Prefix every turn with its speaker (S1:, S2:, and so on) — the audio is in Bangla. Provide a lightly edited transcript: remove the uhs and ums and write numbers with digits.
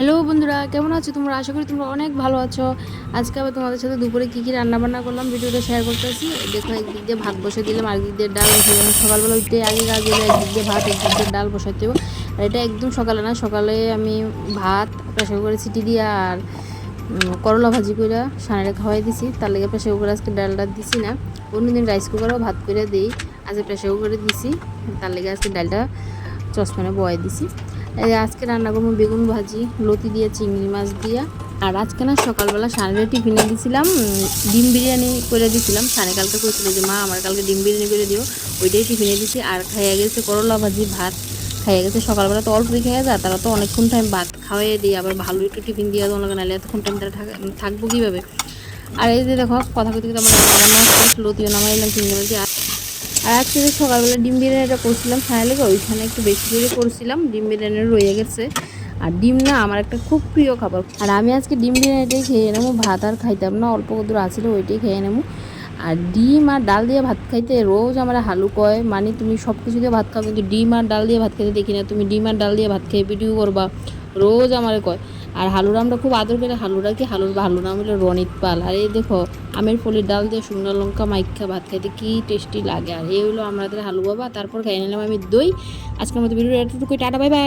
S1: হ্যালো বন্ধুরা, কেমন আছো তোমরা? আশা করি তোমরা অনেক ভালো আছো। আজকে আবার তোমাদের সাথে দুপুরে কী কী রান্নাবান্না করলাম ভিডিওটা শেয়ার করতেছি। দেখো, একদিক দিয়ে ভাত বসে দিলাম, আরেকদিক দিয়ে ডাল বসে দিলাম। সকালবেলা উঠতে আগে কাজ হলো একদিক দিয়ে ভাত, একদিক দিয়ে ডাল বসাতে হবে। আর এটা একদম সকালে না, সকালে আমি ভাত প্রেসার কুকারে সিটি দিয়ে আর করলা ভাজি করে সানারে খাওয়াই দিছি। তার লেগে প্রেসার কুকারে আজকে ডালটা দিছি না। অন্যদিন রাইস কুকারেও ভাত করে দিই, আজকে প্রেসার কুকারে দিছি। তার লেগে আজকে ডালটা চসপ্যানে বয়াই দিছি। আজকে রান্না করবো বেগুন ভাজি, লতি দিয়ে চিংড়ি মাছ দিয়া। আর আজকে না সকালবেলা সানের টিফিনে দিয়েছিলাম ডিম বিরিয়ানি করে দিয়েছিলাম। সানে কালকে করেছিল যে মা আমার কালকে ডিম বিরিয়ানি করে দিও, ওইটাই টিফিনে দিছি। আর খাইয়া গেছে করলা ভাজি, ভাত খাইয়া গেছে। সকালবেলা তো অল্পই খাইয়া যায়, তারা তো অনেকক্ষণ টাইম ভাত খাওয়াই দিই, আবার ভালো একটু টিফিন দিয়ে দেওয়া লাগে, নাহলে এতক্ষণ টাইম তারা থাকবো কীভাবে। আর এই যে দেখো, কথা কথা কিন্তু আমার রান্না লতিও নামাই এলাম চিংড়ি মাছ। আর আজকে যে সকালবেলা ডিম বিরিয়ানিটা করছিলাম ছায়া লেগে, ওইখানে একটু বেশি করে করছিলাম, ডিম বিরিয়ানি রয়ে গেছে। আর ডিম না আমার একটা খুব প্রিয় খাবার। আর আমি আজকে ডিম বিরিয়ানিটাই খেয়ে নেবো, ভাত আর খাইতাম না, অল্প কদূর আছিল ওইটাই খেয়ে নেবো। আর ডিম আর ডাল দিয়ে ভাত খাইতে রোজ আমার হালু কয়, মানে তুমি সব কিছু দিয়ে ভাত খাও কিন্তু ডিম আর ডাল দিয়ে ভাত খাইতে দেখি না, তুমি ডিম আর ডাল দিয়ে ভাত খেয়ে ভিডিও করবা, রোজ আমার কয়। আর হালুর আমরা খুব আদর করে, হালুরা কি হালুর ভালো নাম হলো রনিত পাল। আর এই দেখো, আমের ফলির ডাল দিয়ে শুকনো লঙ্কা মাইখা ভাত খাইতে কি টেস্টি লাগে। আর এই হলো আমাদের হালু বাবা। তারপর খাই নিলাম আমি দই। আজকের মতো ভিডিও এতটুকু, টাটা, বাই বাই।